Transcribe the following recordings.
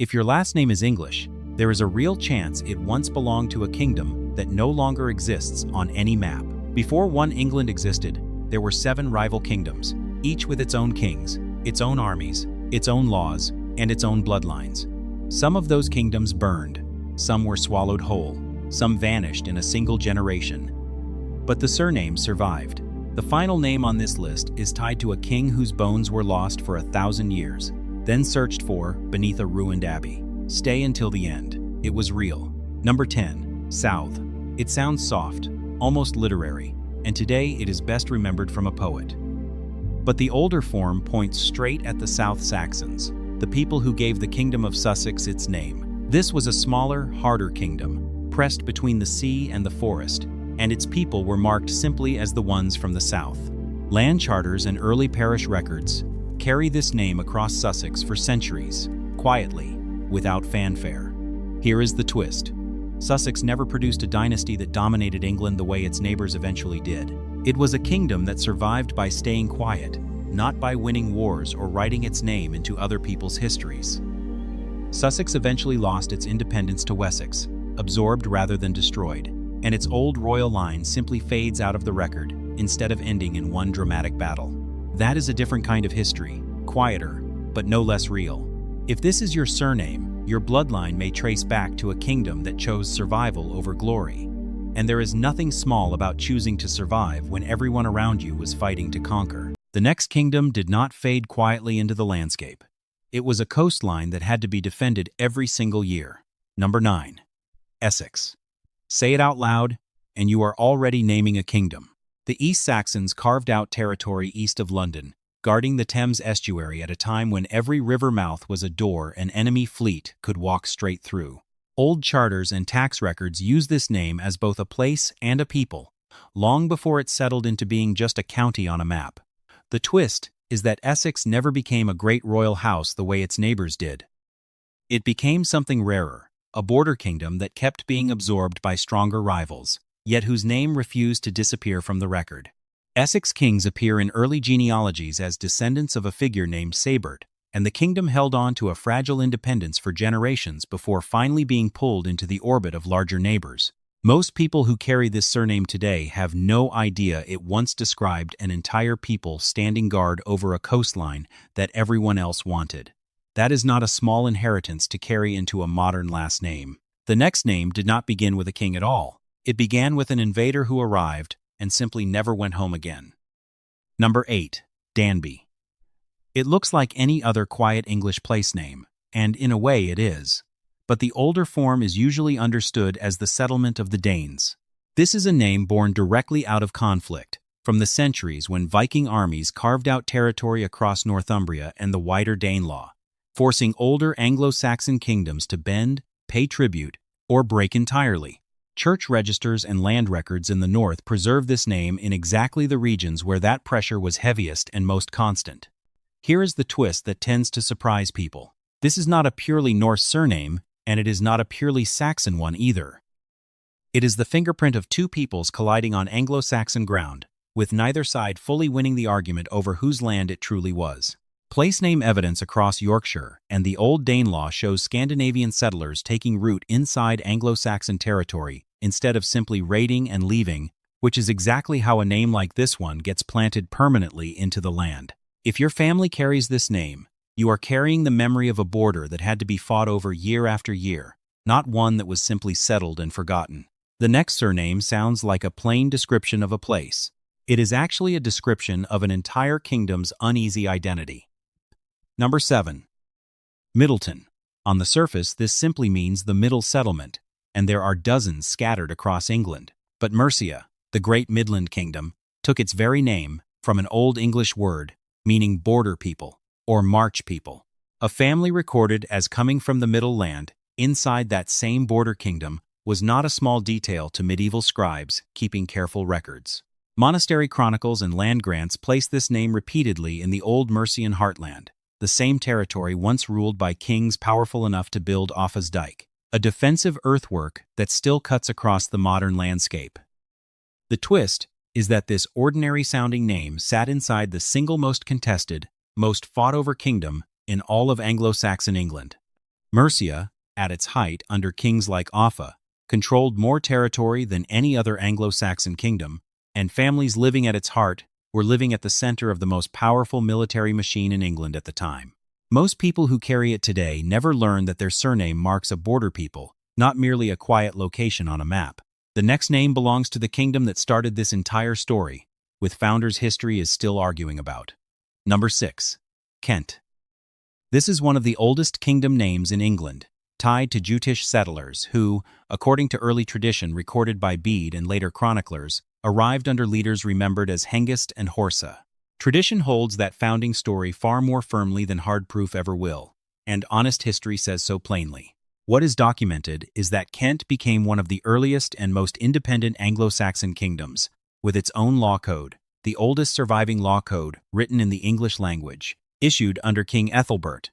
If your last name is English, there is a real chance it once belonged to a kingdom that no longer exists on any map. Before one England existed, there were 7 rival kingdoms, each with its own kings, its own armies, its own laws, and its own bloodlines. Some of those kingdoms burned, some were swallowed whole, some vanished in a single generation. But the surnames survived. The final name on this list is tied to a king whose bones were lost for 1,000 years, then searched for beneath a ruined abbey. Stay until the end. It was real. Number 10. South. It sounds soft, almost literary, and today it is best remembered from a poet. But the older form points straight at the South Saxons, the people who gave the kingdom of Sussex its name. This was a smaller, harder kingdom, pressed between the sea and the forest, and its people were marked simply as the ones from the south. Land charters and early parish records carry this name across Sussex for centuries, quietly, without fanfare. Here is the twist. Sussex never produced a dynasty that dominated England the way its neighbors eventually did. It was a kingdom that survived by staying quiet, not by winning wars or writing its name into other people's histories. Sussex eventually lost its independence to Wessex, absorbed rather than destroyed, and its old royal line simply fades out of the record instead of ending in one dramatic battle. That is a different kind of history, quieter, but no less real. If this is your surname, your bloodline may trace back to a kingdom that chose survival over glory. And there is nothing small about choosing to survive when everyone around you was fighting to conquer. The next kingdom did not fade quietly into the landscape. It was a coastline that had to be defended every single year. Number 9. Essex. Say it out loud, and you are already naming a kingdom. The East Saxons carved out territory east of London, guarding the Thames estuary at a time when every river mouth was a door an enemy fleet could walk straight through. Old charters and tax records use this name as both a place and a people, long before it settled into being just a county on a map. The twist is that Essex never became a great royal house the way its neighbors did. It became something rarer, a border kingdom that kept being absorbed by stronger rivals, yet whose name refused to disappear from the record. Essex kings appear in early genealogies as descendants of a figure named Sabert, and the kingdom held on to a fragile independence for generations before finally being pulled into the orbit of larger neighbors. Most people who carry this surname today have no idea it once described an entire people standing guard over a coastline that everyone else wanted. That is not a small inheritance to carry into a modern last name. The next name did not begin with a king at all. It began with an invader who arrived and simply never went home again. Number 8. Danby. It looks like any other quiet English place name, and in a way it is. But the older form is usually understood as the settlement of the Danes. This is a name born directly out of conflict, from the centuries when Viking armies carved out territory across Northumbria and the wider Danelaw, forcing older Anglo Saxon kingdoms to bend, pay tribute, or break entirely. Church registers and land records in the north preserve this name in exactly the regions where that pressure was heaviest and most constant. Here is the twist that tends to surprise people. This is not a purely Norse surname, and it is not a purely Saxon one either. It is the fingerprint of two peoples colliding on Anglo-Saxon ground, with neither side fully winning the argument over whose land it truly was. Place name evidence across Yorkshire and the Old Danelaw shows Scandinavian settlers taking root inside Anglo-Saxon territory instead of simply raiding and leaving, which is exactly how a name like this one gets planted permanently into the land. If your family carries this name, you are carrying the memory of a border that had to be fought over year after year, not one that was simply settled and forgotten. The next surname sounds like a plain description of a place. It is actually a description of an entire kingdom's uneasy identity. Number 7. Middleton. On the surface, this simply means the middle settlement, and there are dozens scattered across England. But Mercia, the great Midland kingdom, took its very name from an Old English word meaning border people or march people. A family recorded as coming from the Middle Land inside that same border kingdom was not a small detail to medieval scribes keeping careful records. Monastery chronicles and land grants place this name repeatedly in the old Mercian heartland, the same territory once ruled by kings powerful enough to build Offa's Dyke, a defensive earthwork that still cuts across the modern landscape. The twist is that this ordinary-sounding name sat inside the single most contested, most fought-over kingdom in all of Anglo-Saxon England. Mercia, at its height under kings like Offa, controlled more territory than any other Anglo Saxon kingdom, and families living at its heart were living at the center of the most powerful military machine in England at the time. Most people who carry it today never learn that their surname marks a border people, not merely a quiet location on a map. The next name belongs to the kingdom that started this entire story, with founders history is still arguing about. Number 6. Kent. This is one of the oldest kingdom names in England, tied to Jutish settlers who, according to early tradition recorded by Bede and later chroniclers, arrived under leaders remembered as Hengist and Horsa. Tradition holds that founding story far more firmly than hard proof ever will, and honest history says so plainly. What is documented is that Kent became one of the earliest and most independent Anglo-Saxon kingdoms, with its own law code, the oldest surviving law code written in the English language, issued under King Ethelbert.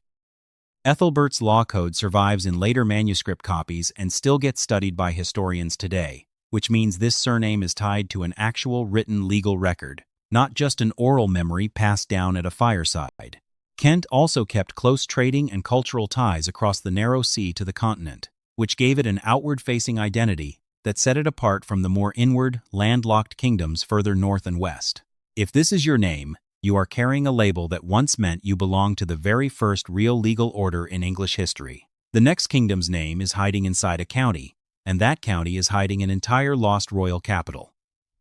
Ethelbert's law code survives in later manuscript copies and still gets studied by historians today, which means this surname is tied to an actual written legal record, not just an oral memory passed down at a fireside. Kent also kept close trading and cultural ties across the narrow sea to the continent, which gave it an outward-facing identity that set it apart from the more inward, landlocked kingdoms further north and west. If this is your name, you are carrying a label that once meant you belonged to the very first real legal order in English history. The next kingdom's name is hiding inside a county, and that county is hiding an entire lost royal capital.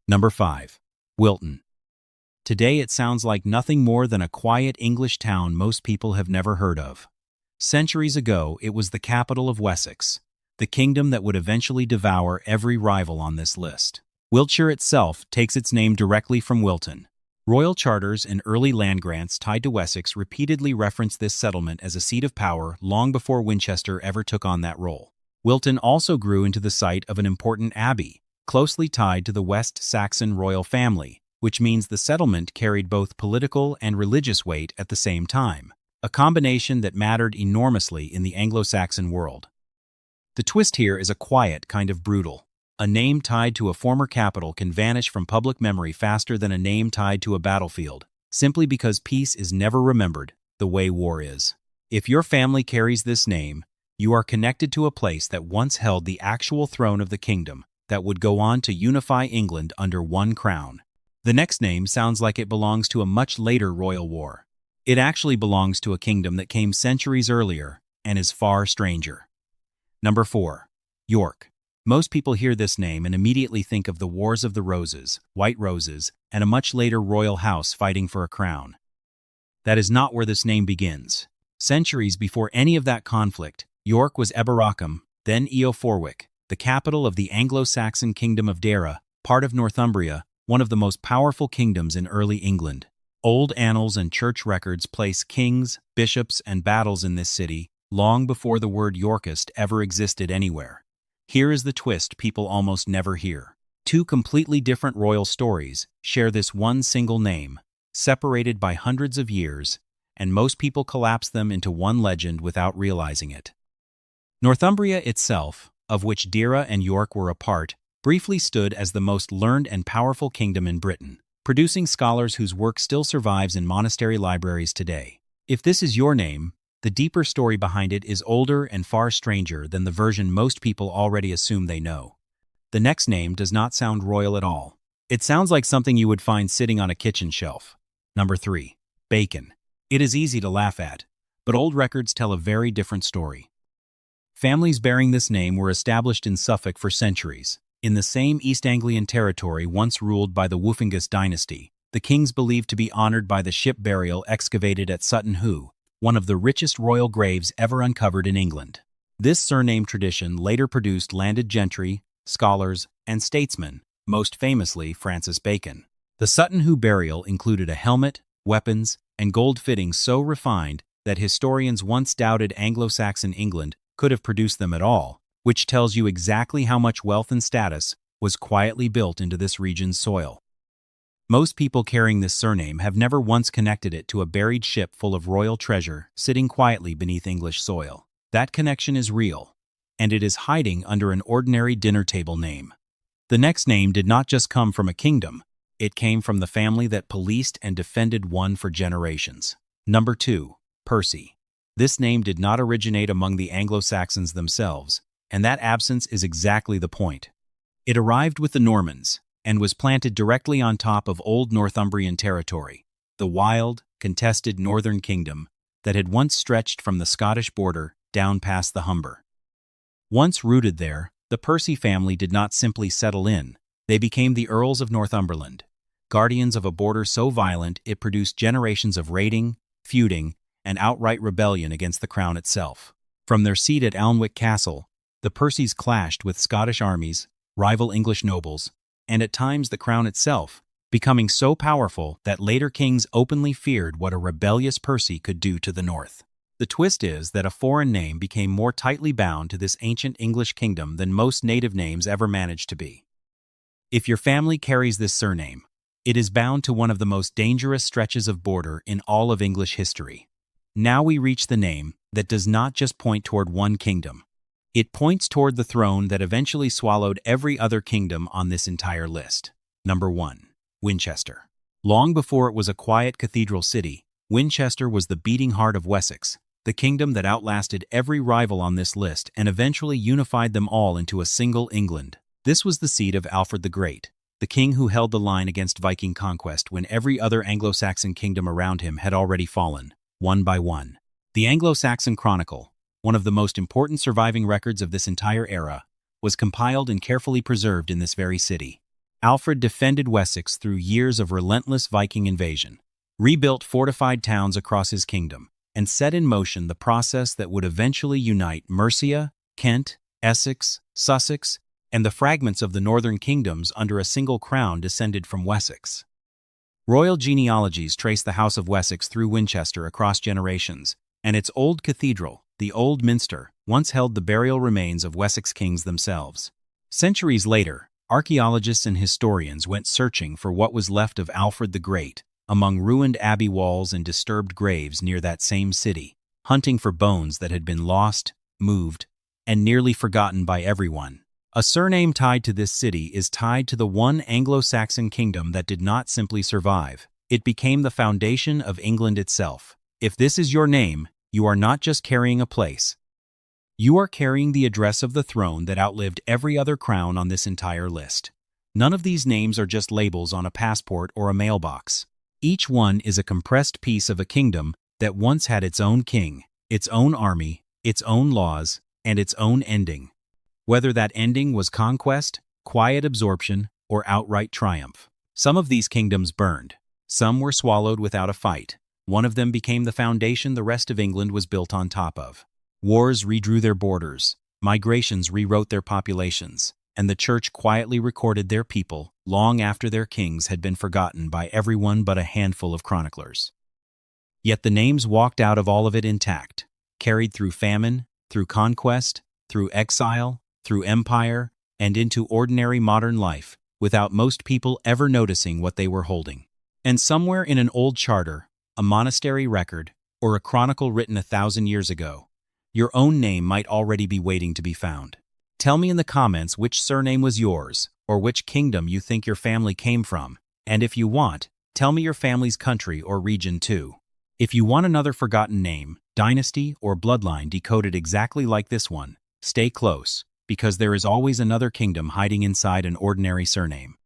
Number 5. Wilton. Today it sounds like nothing more than a quiet English town most people have never heard of. Centuries ago, it was the capital of Wessex, the kingdom that would eventually devour every rival on this list. Wiltshire itself takes its name directly from Wilton. Royal charters and early land grants tied to Wessex repeatedly reference this settlement as a seat of power long before Winchester ever took on that role. Wilton also grew into the site of an important abbey, closely tied to the West Saxon royal family, which means the settlement carried both political and religious weight at the same time, a combination that mattered enormously in the Anglo-Saxon world. The twist here is a quiet kind of brutal. A name tied to a former capital can vanish from public memory faster than a name tied to a battlefield, simply because peace is never remembered the way war is. If your family carries this name, you are connected to a place that once held the actual throne of the kingdom that would go on to unify England under one crown. The next name sounds like it belongs to a much later royal war. It actually belongs to a kingdom that came centuries earlier and is far stranger. Number 4. York. Most people hear this name and immediately think of the Wars of the Roses, White Roses, and a much later royal house fighting for a crown. That is not where this name begins. Centuries before any of that conflict, York was Eboracum, then Eoforwic, the capital of the Anglo-Saxon kingdom of Dara, part of Northumbria, one of the most powerful kingdoms in early England. Old annals and church records place kings, bishops, and battles in this city long before the word Yorkist ever existed anywhere. Here is the twist people almost never hear. Two completely different royal stories share this one single name, separated by hundreds of years, and most people collapse them into one legend without realizing it. Northumbria itself, of which Dara and York were a part, briefly stood as the most learned and powerful kingdom in Britain, producing scholars whose work still survives in monastery libraries today. If this is your name, the deeper story behind it is older and far stranger than the version most people already assume they know. The next name does not sound royal at all. It sounds like something you would find sitting on a kitchen shelf. Number 3. Bacon. It is easy to laugh at, but old records tell a very different story. Families bearing this name were established in Suffolk for centuries. In the same East Anglian territory once ruled by the Wulfingist dynasty, the kings believed to be honored by the ship burial excavated at Sutton Hoo, one of the richest royal graves ever uncovered in England. This surname tradition later produced landed gentry, scholars, and statesmen, most famously Francis Bacon. The Sutton Hoo burial included a helmet, weapons, and gold fittings so refined that historians once doubted Anglo-Saxon England could have produced them at all, which tells you exactly how much wealth and status was quietly built into this region's soil. Most people carrying this surname have never once connected it to a buried ship full of royal treasure sitting quietly beneath English soil. That connection is real, and it is hiding under an ordinary dinner table name. The next name did not just come from a kingdom, it came from the family that policed and defended one for generations. Number 2. Percy. This name did not originate among the Anglo Saxons themselves, and that absence is exactly the point. It arrived with the Normans, and was planted directly on top of old Northumbrian territory, the wild, contested northern kingdom that had once stretched from the Scottish border down past the Humber. Once rooted there, the Percy family did not simply settle in, they became the Earls of Northumberland, guardians of a border so violent it produced generations of raiding, feuding, and outright rebellion against the crown itself. From their seat at Alnwick Castle, the Percys clashed with Scottish armies, rival English nobles, and at times the crown itself, becoming so powerful that later kings openly feared what a rebellious Percy could do to the north. The twist is that a foreign name became more tightly bound to this ancient English kingdom than most native names ever managed to be. If your family carries this surname, it is bound to one of the most dangerous stretches of border in all of English history. Now we reach the name that does not just point toward one kingdom. It points toward the throne that eventually swallowed every other kingdom on this entire list. Number 1. Winchester. Long before it was a quiet cathedral city, Winchester was the beating heart of Wessex, the kingdom that outlasted every rival on this list and eventually unified them all into a single England. This was the seat of Alfred the Great, the king who held the line against Viking conquest when every other Anglo-Saxon kingdom around him had already fallen, one by one. The Anglo-Saxon Chronicle, one of the most important surviving records of this entire era, was compiled and carefully preserved in this very city. Alfred defended Wessex through years of relentless Viking invasion, rebuilt fortified towns across his kingdom, and set in motion the process that would eventually unite Mercia, Kent, Essex, Sussex, and the fragments of the northern kingdoms under a single crown descended from Wessex. Royal genealogies trace the House of Wessex through Winchester across generations, and its old cathedral, the Old Minster, once held the burial remains of Wessex kings themselves. Centuries later, archaeologists and historians went searching for what was left of Alfred the Great among ruined abbey walls and disturbed graves near that same city, hunting for bones that had been lost, moved, and nearly forgotten by everyone. A surname tied to this city is tied to the one Anglo-Saxon kingdom that did not simply survive. It became the foundation of England itself. If this is your name, you are not just carrying a place. You are carrying the address of the throne that outlived every other crown on this entire list. None of these names are just labels on a passport or a mailbox. Each one is a compressed piece of a kingdom that once had its own king, its own army, its own laws, and its own ending. Whether that ending was conquest, quiet absorption, or outright triumph. Some of these kingdoms burned. Some were swallowed without a fight. One of them became the foundation the rest of England was built on top of. Wars redrew their borders, migrations rewrote their populations, and the church quietly recorded their people long after their kings had been forgotten by everyone but a handful of chroniclers. Yet the names walked out of all of it intact, carried through famine, through conquest, through exile, through empire, and into ordinary modern life, without most people ever noticing what they were holding. And somewhere in an old charter, a monastery record, or a chronicle written 1,000 years ago, your own name might already be waiting to be found. Tell me in the comments which surname was yours, or which kingdom you think your family came from, and if you want, tell me your family's country or region too. If you want another forgotten name, dynasty, or bloodline decoded exactly like this one, stay close, because there is always another kingdom hiding inside an ordinary surname.